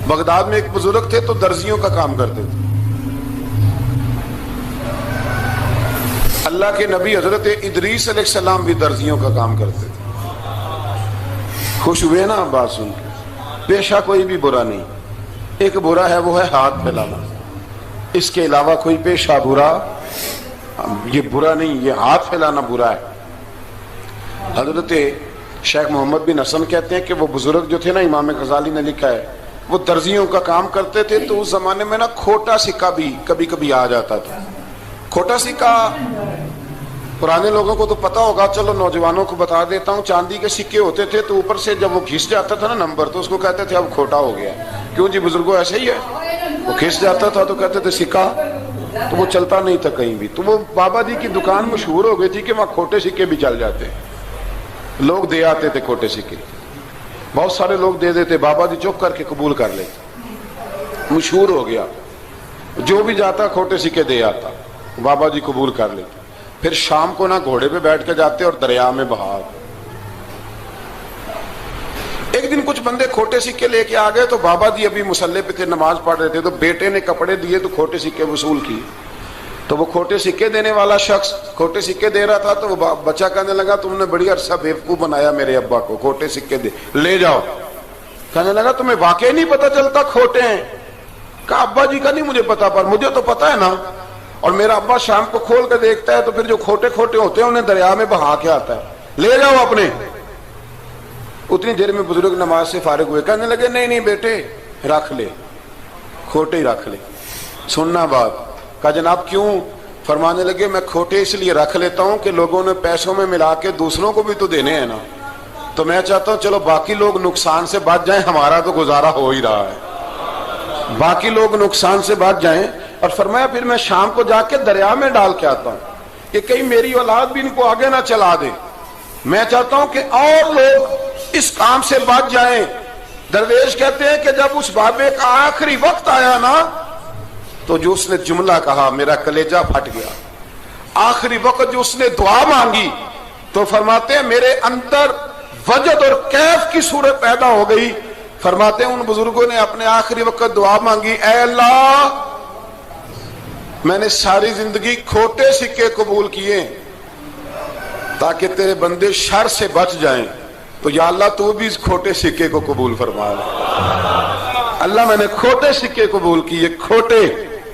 Baghdad میں ایک بزرگ تھے تو درزیوں کا کام کرتے تھے. اللہ کے نبی حضرت ادریس علیہ السلام بھی درزیوں کا کام کرتے تھے. خوش ہوئے نا بات سن کے؟ پیشہ کوئی بھی برا نہیں، ایک برا ہے وہ ہے ہاتھ پھیلانا، اس کے علاوہ کوئی پیشہ برا یہ برا نہیں، یہ ہاتھ پھیلانا برا ہے. حضرت شیخ محمد بن حسن کہتے ہیں کہ وہ بزرگ جو تھے نا، امام غزالی نے لکھا ہے، وہ درزیوں کا کام کرتے تھے تو اس زمانے میں نا کھوٹا سکہ بھی کبھی کبھی آ جاتا تھا. کھوٹا سکہ پرانے لوگوں کو تو پتا ہوگا، چلو نوجوانوں کو بتا دیتا ہوں. چاندی کے سکے ہوتے تھے تو اوپر سے جب وہ گھس جاتا تھا نا نمبر، تو اس کو کہتے تھے اب کھوٹا ہو گیا. کیوں جی بزرگوں ایسے ہی ہے، وہ گھس جاتا تھا تو کہتے تھے سکہ، تو وہ چلتا نہیں تھا کہیں بھی. تو وہ بابا جی کی دکان مشہور ہو گئی تھی کہ وہاں کھوٹے سکے بھی چل جاتے، لوگ دے آتے تھے کھوٹے سکے. بہت سارے لوگ دے دیتے، بابا جی چپ کر کے قبول کر لیتے. مشہور ہو گیا، جو بھی جاتا کھوٹے سکے دے آتا، بابا جی قبول کر لیتے. پھر شام کو نہ گھوڑے پہ بیٹھ کے جاتے اور دریا میں بہا. ایک دن کچھ بندے کھوٹے سکے لے کے آ گئے تو بابا جی ابھی مصلے پہ تھے، نماز پڑھ رہے تھے، تو بیٹے نے کپڑے دیے تو کھوٹے سکے وصول کی. تو وہ کھوٹے سکے دینے والا شخص کھوٹے سکے دے رہا تھا تو وہ بچہ کہنے لگا تم نے بڑی عرصہ بیوقوف بنایا میرے ابا کو، کھوٹے سکے دے لے جاؤ. کہنے لگا تمہیں واقعی نہیں پتا چلتا کھوٹے ہیں؟ کہا ابا جی کا نہیں مجھے پتا، پر مجھے تو پتا ہے نا، اور میرا ابا شام کو کھول کے دیکھتا ہے تو پھر جو کھوٹے کھوٹے ہوتے ہیں انہیں دریا میں بہا کے آتا ہے، لے جاؤ اپنے. اتنی دیر میں بزرگ نماز سے فارغ ہوئے، کہنے لگے نہیں نہیں بیٹے رکھ لے، کھوٹے ہی رکھ لے. سننا بات. کہا جناب کیوں؟ فرمانے لگے میں کھوٹے اس لیے رکھ لیتا ہوں کہ لوگوں نے پیسوں میں ملا کے دوسروں کو بھی تو دینے ہیں نا، تو میں چاہتا ہوں چلو باقی لوگ نقصان سے بچ جائیں، ہمارا تو گزارا ہو ہی رہا ہے، باقی لوگ نقصان سے بچ جائیں. اور فرمایا پھر میں شام کو جا کے دریا میں ڈال کے آتا ہوں کہ کہیں میری اولاد بھی ان کو آگے نہ چلا دے. میں چاہتا ہوں کہ اور لوگ اس کام سے بچ جائیں. درویش کہتے ہیں کہ جب اس بابے کا آخری وقت آیا نا تو جو اس نے جملہ کہا میرا کلیجہ پھٹ گیا. آخری وقت جو اس نے دعا مانگی تو فرماتے ہیں میرے اندر وجد اور کیف کی صورت پیدا ہو گئی. فرماتے ہیں ان بزرگوں نے اپنے آخری وقت دعا مانگی، اے اللہ میں نے ساری زندگی کھوٹے سکے قبول کیے تاکہ تیرے بندے شر سے بچ جائیں، تو یا اللہ تو بھی اس کھوٹے سکے کو قبول فرما لے. اللہ میں نے کھوٹے سکے قبول کیے، کھوٹے،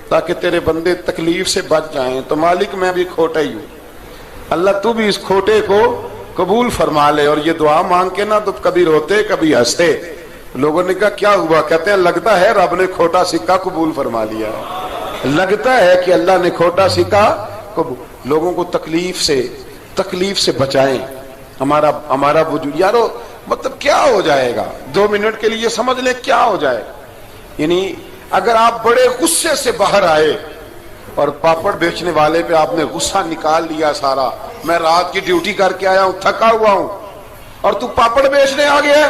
تاکہ تیرے بندے تکلیف سے بچ جائیں، تو مالک میں بھی کھوٹا ہی ہوں، اللہ تو بھی اس کھوٹے کو قبول فرما لے. اور یہ دعا مانگ کے نا تو کبھی روتے کبھی ہنستے. لوگوں نے کہا کیا ہوا؟ کہتے ہیں لگتا ہے رب نے کھوٹا سکہ قبول فرما لیا، لگتا ہے کہ اللہ نے کھوٹا سکہ قبول. لوگوں کو تکلیف سے بچائیں. ہمارا وجود یارو مطلب کیا ہو جائے گا 2 منٹ کے لیے سمجھ لیں کیا ہو جائے. یعنی اگر آپ بڑے غصے سے باہر آئے اور پاپڑ بیچنے والے پہ آپ نے غصہ نکال لیا سارا، میں رات کی ڈیوٹی کر کے آیا ہوں تھکا ہوا ہوں اور تو پاپڑ بیچنے آ گیا،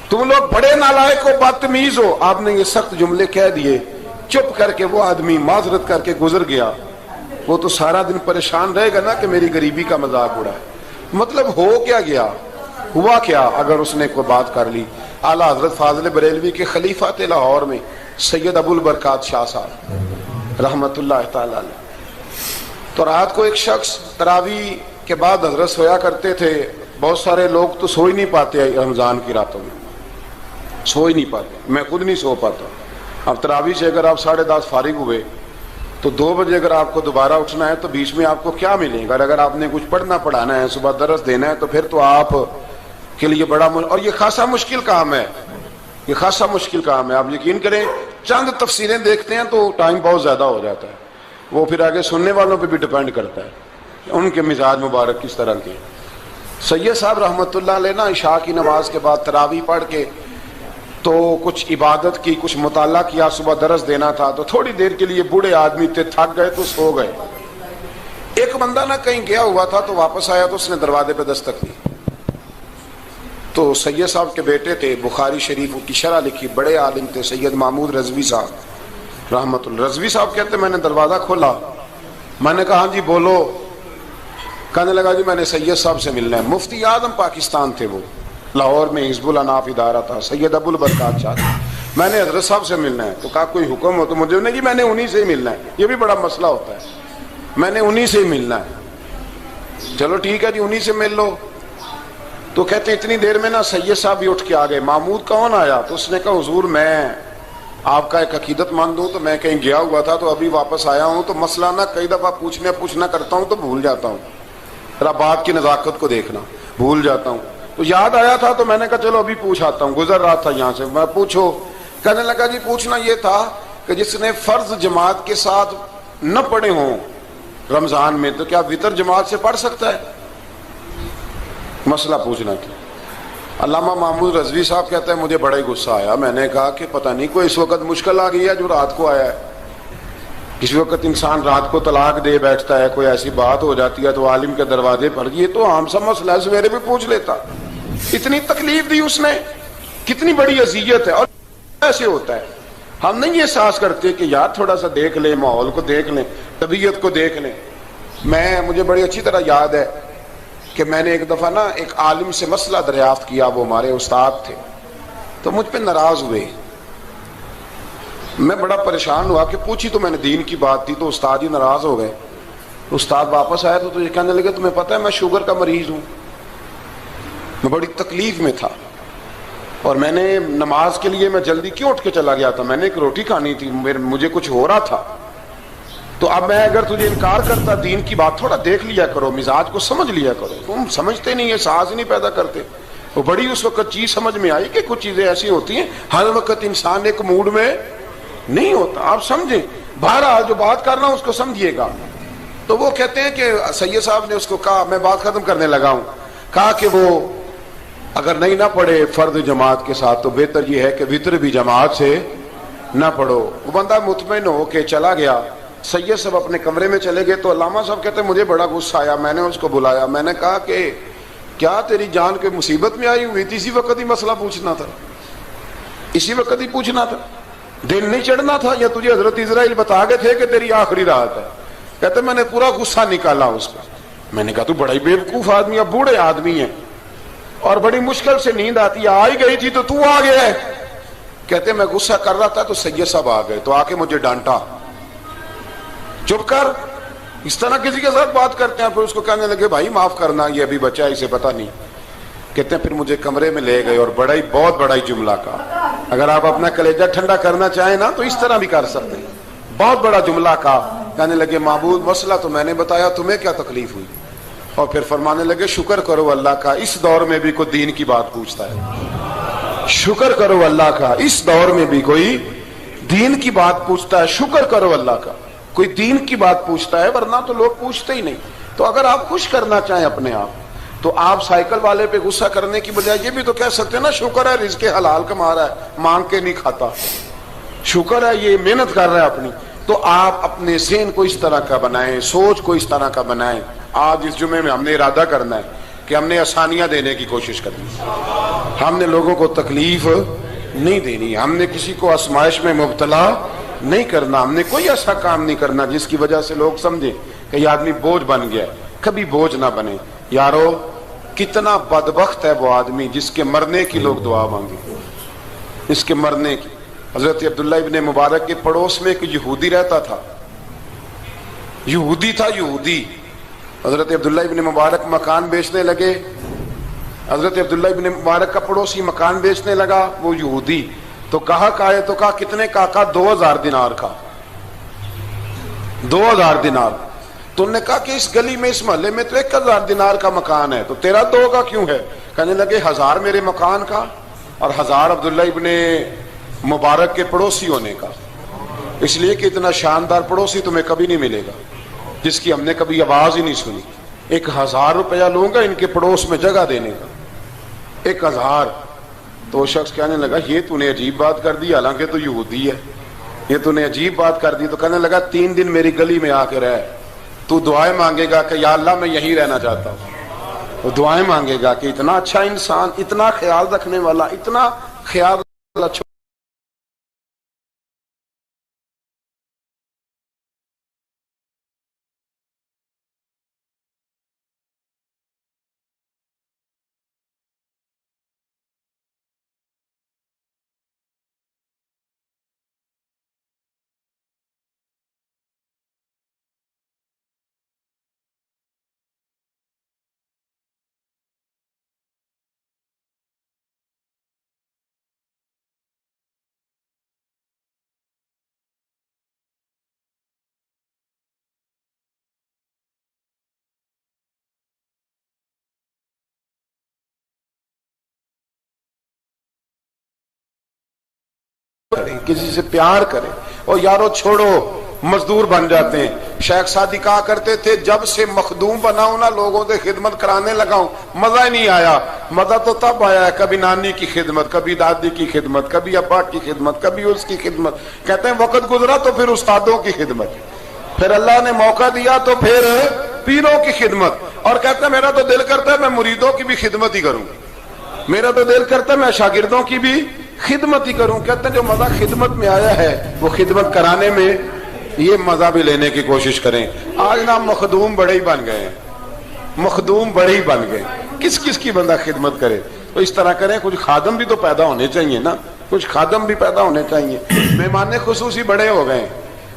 تم لوگ بڑے نالائق ہو بدتمیز ہو، آپ نے یہ سخت جملے کہہ دیے، چپ کر کے وہ آدمی معذرت کر کے گزر گیا، وہ تو سارا دن پریشان رہے گا نا کہ میری غریبی کا مذاق اڑا ہے. مطلب ہو کیا گیا، ہوا کیا اگر اس نے کوئی بات کر لی. اعلیٰ حضرت فاضل بریلوی کے خلیفہ تھے لاہور میں سید ابو البرکات شاہ صاحب رحمت اللہ تعالی علیہ. تو رات کو ایک شخص تراویح کے بعد حضرت سویا کرتے تھے. بہت سارے لوگ تو سو ہی نہیں پاتے رمضان کی راتوں میں، سو ہی نہیں پاتے، میں خود نہیں سو پاتا. اب تراویح سے اگر آپ 10:30 فارغ ہوئے تو 2 بجے اگر آپ کو دوبارہ اٹھنا ہے تو بیچ میں آپ کو کیا ملے گا؟ اگر آپ نے کچھ پڑھنا پڑھانا ہے، صبح درس دینا ہے، تو پھر تو آپ کے لیے بڑا اور یہ خاصا مشکل کام ہے، یہ خاصا مشکل کام ہے. آپ یقین کریں چند تفسیریں دیکھتے ہیں تو ٹائم بہت زیادہ ہو جاتا ہے. وہ پھر آگے سننے والوں پہ بھی ڈیپینڈ کرتا ہے ان کے مزاج مبارک کس طرح کے. سید صاحب رحمت اللہ علیہ نا عشاء کی نماز کے بعد تراویح پڑھ کے تو کچھ عبادت کی، کچھ مطالعہ کیا، صبح درس دینا تھا تو تھوڑی دیر کے لیے بوڑھے آدمی تھے، تھک گئے تو سو گئے. ایک بندہ نہ کہیں گیا ہوا تھا تو واپس آیا تو اس نے دروازے پہ دستک دی. تو سید صاحب کے بیٹے تھے، بخاری شریف کی شرح لکھی، بڑے عالم تھے سید محمود رضوی صاحب رحمت اللہ. رضوی صاحب کہتے میں نے دروازہ کھولا، میں نے کہا ہاں جی بولو. کہنے لگا جی میں نے سید صاحب سے ملنا ہے. مفتی اعظم پاکستان تھے وہ، لاہور میں حزب الاناف ادارہ تھا، سید ابو البرکات شاہ. میں نے حضرت صاحب سے ملنا ہے. تو کہا کوئی حکم ہو تو مجھے نہیں جی میں نے انہی سے ہی ملنا ہے. یہ بھی بڑا مسئلہ ہوتا ہے, میں نے انہی سے ہی ملنا ہے. چلو ٹھیک ہے جی انہی سے مل لو. تو کہتے اتنی دیر میں نا سید صاحب بھی اٹھ کے آ گئے. محمود کون آیا؟ تو اس نے کہا حضور میں آپ کا ایک عقیدت مند ہوں, تو میں کہیں گیا ہوا تھا تو ابھی واپس آیا ہوں, تو مسئلہ نا کئی دفعہ پوچھنا کرتا ہوں تو بھول جاتا ہوں, ذرا بات کی نزاکت کو دیکھنا, بھول جاتا ہوں. تو یاد آیا تھا تو میں نے کہا چلو ابھی پوچھ آتا ہوں, گزر رہا تھا یہاں سے, میں پوچھو. کہنے لگا جی پوچھنا یہ تھا کہ جس نے فرض جماعت کے ساتھ نہ پڑھے ہوں رمضان میں, تو کیا وتر جماعت سے پڑھ سکتا ہے؟ مسئلہ پوچھنا تھا. علامہ محمود رضوی صاحب کہتے ہیں مجھے بڑا ہی غصہ آیا. میں نے کہا کہ پتہ نہیں کوئی اس وقت مشکل آ گئی ہے جو رات کو آیا ہے. کسی وقت انسان رات کو طلاق دے بیٹھتا ہے, کوئی ایسی بات ہو جاتی ہے تو عالم کے دروازے پر, یہ تو عام سا مسئلہ ہے, سویرے بھی پوچھ لیتا. اتنی تکلیف دی اس نے, کتنی بڑی اذیت ہے. اور ایسے ہوتا ہے, ہم نہیں یہ احساس کرتے کہ یار تھوڑا سا دیکھ لیں, ماحول کو دیکھ لیں, طبیعت کو دیکھ لیں. مجھے بڑی اچھی طرح یاد ہے کہ میں نے ایک دفعہ نا ایک عالم سے مسئلہ دریافت کیا, وہ ہمارے استاد تھے, تو مجھ پہ ناراض ہوئے. میں بڑا پریشان ہوا کہ پوچھی تو میں نے دین کی بات تھی, تو استاد ہی ناراض ہو گئے. استاد واپس آیا تو یہ کہنے لگے تمہیں پتہ ہے میں شوگر کا مریض ہوں. میں بڑی تکلیف میں تھا, اور میں نے نماز کے لیے میں جلدی کیوں اٹھ کے چلا گیا تھا, میں نے ایک روٹی کھانی تھی, مجھے کچھ ہو رہا تھا. تو اب میں اگر تجھے انکار کرتا, دین کی بات تھوڑا دیکھ لیا کرو, مزاج کو سمجھ لیا کرو, تم سمجھتے نہیں, احساس ہی نہیں پیدا کرتے. وہ بڑی اس وقت چیز سمجھ میں آئی کہ کچھ چیزیں ایسی ہوتی ہیں ہر وقت انسان ایک موڈ میں نہیں ہوتا. آپ سمجھیں, بہرحال جو بات کر رہا ہوں اس کو سمجھیے گا. تو وہ کہتے ہیں کہ سید صاحب نے اس کو کہا, میں بات ختم کرنے لگا ہوں, کہا کہ وہ اگر نہیں نہ پڑھے فرد جماعت کے ساتھ تو بہتر یہ ہے کہ وتر بھی جماعت سے نہ پڑھو. وہ بندہ مطمئن ہو کے چلا گیا. سید صاحب اپنے کمرے میں چلے گئے تو علامہ صاحب کہتے ہیں مجھے بڑا غصہ آیا. میں نے اس کو بلایا, میں نے کہا کہ کیا تیری جان کے مصیبت میں آئی ہوئی تھی؟ اسی وقت ہی مسئلہ پوچھنا تھا, اسی وقت ہی پوچھنا تھا, دن نہیں چڑھنا تھا, یا تجھے حضرت اسرائیل بتا گئے تھے کہ تیری آخری رات ہے؟ کہتے میں نے پورا غصہ نکالا اس کا. میں نے کہا تو بڑا ہی بیوقوف آدمی, اب بوڑھے آدمی ہیں اور بڑی مشکل سے نیند آتی ہے, آ ہی گئی تھی تو آ گیا ہے. کہتے میں غصہ کر رہا تھا تو سید صاحب آ گئے, تو آ کے مجھے ڈانٹا, چپ کر, اس طرح کسی کے ساتھ بات کرتے ہیں. پھر اس کو کہنے لگے بھائی معاف کرنا, یہ ابھی بچہ ہے, اسے پتہ نہیں. کہتے ہیں پھر مجھے کمرے میں لے گئے اور بہت بڑا ہی جملہ کہا. اگر آپ اپنا کلیجہ ٹھنڈا کرنا چاہیں نا تو اس طرح بھی کر سکتے ہیں. بہت بڑا جملہ کہا, کہنے لگے معبود مسئلہ تو میں نے بتایا, تمہیں کیا تکلیف ہوئی؟ اور پھر فرمانے لگے شکر کرو اللہ کا, اس دور میں بھی کوئی دین کی بات پوچھتا ہے. شکر کرو اللہ کا, اس دور میں بھی کوئی دین کی بات پوچھتا ہے. شکر کرو اللہ کا, کوئی دین کی بات پوچھتا ہے, ورنہ تو لوگ پوچھتے ہی نہیں. تو اگر آپ خوش کرنا چاہیں اپنے آپ تو آپ سائیکل والے پہ غصہ کرنے کی بجائے یہ بھی تو کہہ سکتے ہیں نا شکر ہے رزق حلال کما رہا ہے, مانگ کے نہیں کھاتا, شکر ہے یہ محنت کر رہا ہے اپنی. تو آپ اپنے ذہن کو اس طرح کا بنائیں, سوچ کو اس طرح کا بنائیں. آج اس جمعے میں ہم نے ارادہ کرنا ہے کہ ہم نے آسانیاں دینے کی کوشش کرنی, ہم نے لوگوں کو تکلیف نہیں دینی, ہم نے کسی کو آزمائش میں مبتلا نہیں کرنا, ہم نے کوئی ایسا کام نہیں کرنا جس کی وجہ سے لوگ سمجھیں کہ یہ آدمی بوجھ بن گیا. کبھی بوجھ نہ بنے. یارو کتنا بدبخت ہے وہ آدمی جس کے مرنے کی لوگ دعا مانگے, اس کے مرنے کی. حضرت عبداللہ ابن مبارک کے پڑوس میں ایک یہودی رہتا تھا, یہودی تھا, یہودی. حضرت عبداللہ ابن مبارک مکان بیچنے لگے. حضرت عبداللہ ابن مبارک کا پڑوسی مکان بیچنے لگا, وہ یہودی. تو کہا تو کہا کتنے کا؟ 2000 دینار کا, 2000 دینار. تو انہوں نے کہا کہ اس گلی میں اس محلے میں تو 1000 دینار کا مکان ہے, تو تیرا 2 کا کیوں ہے؟ کہنے لگے 1000 میرے مکان کا اور 1000 عبداللہ ابن مبارک کے پڑوسی ہونے کا, اس لیے کہ اتنا شاندار پڑوسی تمہیں کبھی نہیں ملے گا جس کی ہم نے کبھی آواز ہی نہیں سنی. 1000 روپیہ لوں گا ان کے پڑوس میں جگہ دینے کا, 1000. تو وہ شخص کہنے لگا یہ تو نے عجیب بات کر دی, حالانکہ تو یہودی ہے, یہ تو نے عجیب بات کر دی. تو کہنے لگا 3 دن میری گلی میں آ کے رہ, تو دعائیں مانگے گا کہ یا اللہ میں یہیں رہنا چاہتا ہوں. وہ دعائیں مانگے گا کہ اتنا اچھا انسان, اتنا خیال رکھنے والا, اتنا خیال والا کریں, کسی سے پیار کریں. اور یارو چھوڑو مزدور بن جاتے ہیں. شیخ سعدی کہا کرتے تھے جب سے مخدوم بناؤں نا لوگوں سے خدمت کرانے لگاؤں مزہ ہی نہیں آیا. مزہ تو تب آیا ہے کبھی نانی کی خدمت, کبھی دادی کی خدمت, کبھی ابا کی خدمت, کبھی اس کی خدمت. کہتے ہیں وقت گزرا تو پھر استادوں کی خدمت, پھر اللہ نے موقع دیا تو پھر پیروں کی خدمت. اور کہتے ہیں میرا تو دل کرتا ہے میں مریدوں کی بھی خدمت ہی کروں, میرا تو دل کرتا ہے میں شاگردوں کی بھی خدمت ہی کروں. کہتے ہیں جو مزہ خدمت میں آیا ہے وہ خدمت کرانے میں یہ مزہ بھی لینے کی کوشش کریں. آج نا مخدوم بڑے ہی بن گئے ہیں, مخدوم بڑے ہی بن گئے. کس کس کی بندہ خدمت کرے؟ تو اس طرح کریں, کچھ خادم بھی تو پیدا ہونے چاہیے نا, کچھ خادم بھی پیدا ہونے چاہیے. مہمان خصوصی بڑے ہو گئے,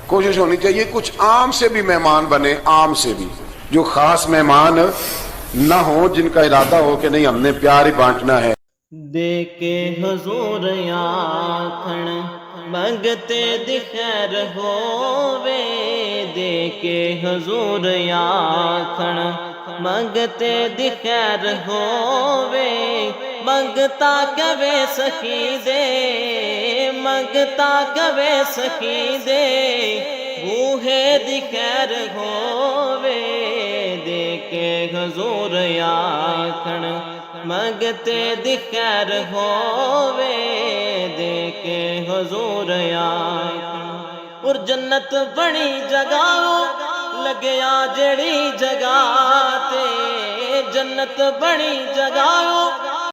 کوشش ہونی چاہیے کچھ عام سے بھی مہمان بنے, عام سے بھی, جو خاص مہمان نہ ہو, جن کا ارادہ ہو کہ نہیں ہم نے پیار ہی بانٹنا ہے. دے کے حضور آکھن منگتے دی خیر ہووے, دے کے حضور آکھن منگتے دی خیر ہووے. منگتا کبے سخی دے, منگتا کبے سخی دے, بوہے دی خیر ہووے. دے کے حضور آکھن منگتے دی خیر ہووے, دے کے حضور آکھن. اور جنت بڑی جگہ لگیا جڑی جگہ تے, جنت بڑی جگہ